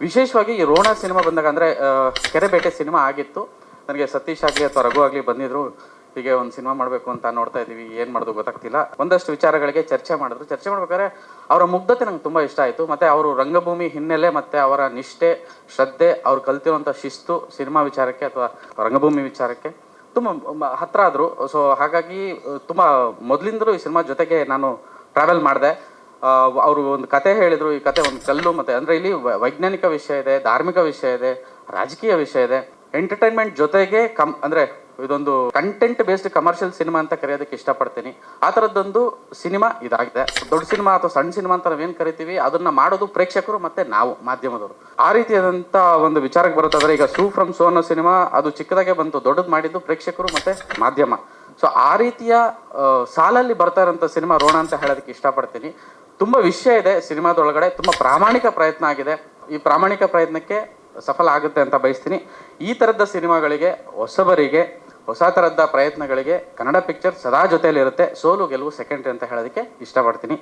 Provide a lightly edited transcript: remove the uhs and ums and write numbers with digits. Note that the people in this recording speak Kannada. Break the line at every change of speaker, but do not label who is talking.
ವಿಶೇಷವಾಗಿ ಈ ರೋಣ ಸಿನಿಮಾ ಬಂದಾಗ ಅಂದರೆ ಕೆರೆಬೇಟೆ ಸಿನಿಮಾ ಆಗಿತ್ತು. ನನಗೆ ಸತೀಶ್ ಆಗಲಿ ಅಥವಾ ರಘು ಆಗಲಿ ಬಂದಿದ್ರು, ಹೀಗೆ ಒಂದು ಸಿನಿಮಾ ಮಾಡಬೇಕು ಅಂತ ನೋಡ್ತಾ ಇದ್ದೀವಿ, ಏನು ಮಾಡೋದು ಗೊತ್ತಾಗ್ತಿಲ್ಲ. ಒಂದಷ್ಟು ವಿಚಾರಗಳಿಗೆ ಚರ್ಚೆ ಮಾಡಿದ್ರು. ಚರ್ಚೆ ಮಾಡ್ಬೇಕಾದ್ರೆ ಅವರ ಮುಗ್ಧತೆ ನಂಗೆ ತುಂಬ ಇಷ್ಟ ಆಯಿತು. ಮತ್ತು ಅವರು ರಂಗಭೂಮಿ ಹಿನ್ನೆಲೆ ಮತ್ತು ಅವರ ನಿಷ್ಠೆ, ಶ್ರದ್ಧೆ, ಅವ್ರು ಕಲ್ತಿರುವಂಥ ಶಿಸ್ತು ಸಿನಿಮಾ ವಿಚಾರಕ್ಕೆ ಅಥವಾ ರಂಗಭೂಮಿ ವಿಚಾರಕ್ಕೆ ತುಂಬ ಹತ್ತಿರ ಆದರು. ಸೊ ಹಾಗಾಗಿ ತುಂಬ ಮೊದಲಿಂದಲೂ ಈ ಸಿನಿಮಾ ಜೊತೆಗೆ ನಾನು ಟ್ರಾವೆಲ್ ಮಾಡಿದೆ. ಅವರು ಒಂದು ಕತೆ ಹೇಳಿದರು. ಈ ಕತೆ ಒಂದು ಕಲ್ಲು ಮತ್ತು ಅಂದರೆ ಇಲ್ಲಿ ವೈಜ್ಞಾನಿಕ ವಿಷಯ ಇದೆ, ಧಾರ್ಮಿಕ ವಿಷಯ ಇದೆ, ರಾಜಕೀಯ ವಿಷಯ ಇದೆ, ಎಂಟರ್ಟೈನ್ಮೆಂಟ್ ಜೊತೆಗೆ ಅಂದರೆ ಇದೊಂದು ಕಂಟೆಂಟ್ ಬೇಸ್ಡ್ ಕಮರ್ಷಿಯಲ್ ಸಿನಿಮಾ ಅಂತ ಕರೆಯೋದಕ್ಕೆ ಇಷ್ಟಪಡ್ತೀನಿ. ಆ ಥರದ್ದೊಂದು ಸಿನಿಮಾ ಇದಾಗಿದೆ. ದೊಡ್ಡ ಸಿನಿಮಾ ಅಥವಾ ಸಣ್ಣ ಸಿನಿಮಾ ಅಂತ ನಾವೇನು ಕರಿತೀವಿ, ಅದನ್ನು ಮಾಡೋದು ಪ್ರೇಕ್ಷಕರು ಮತ್ತು ನಾವು ಮಾಧ್ಯಮದವರು. ಆ ರೀತಿಯಾದಂಥ ಒಂದು ವಿಚಾರಕ್ಕೆ ಬರುತ್ತಾದ್ರೆ, ಈಗ ಸೂ ಫ್ರಮ್ ಸೋ ಅನ್ನೋ ಸಿನಿಮಾ ಅದು ಚಿಕ್ಕದಾಗೆ ಬಂತು, ದೊಡ್ಡದು ಮಾಡಿದ್ದು ಪ್ರೇಕ್ಷಕರು ಮತ್ತು ಮಾಧ್ಯಮ. ಸೊ ಆ ರೀತಿಯ ಸಾಲಲ್ಲಿ ಬರ್ತಾ ಇರೋಂಥ ಸಿನಿಮಾ ರೋಣ ಅಂತ ಹೇಳೋದಕ್ಕೆ ಇಷ್ಟಪಡ್ತೀನಿ. ತುಂಬ ವಿಷಯ ಇದೆ ಸಿನಿಮಾದೊಳಗಡೆ, ತುಂಬ ಪ್ರಾಮಾಣಿಕ ಪ್ರಯತ್ನ ಆಗಿದೆ. ಈ ಪ್ರಾಮಾಣಿಕ ಪ್ರಯತ್ನಕ್ಕೆ ಸಫಲ ಆಗುತ್ತೆ ಅಂತ ಬಯಸ್ತೀನಿ. ಈ ಥರದ ಸಿನಿಮಾಗಳಿಗೆ, ಹೊಸಬರಿಗೆ, ಹೊಸ ಥರದ ಪ್ರಯತ್ನಗಳಿಗೆ ಕನ್ನಡ ಪಿಕ್ಚರ್ ಸದಾ ಜೊತೆಯಲ್ಲಿರುತ್ತೆ. ಸೋಲು ಗೆಲುವು ಸೆಕೆಂಡ್ರಿ ಅಂತ ಹೇಳೋದಕ್ಕೆ ಇಷ್ಟಪಡ್ತೀನಿ.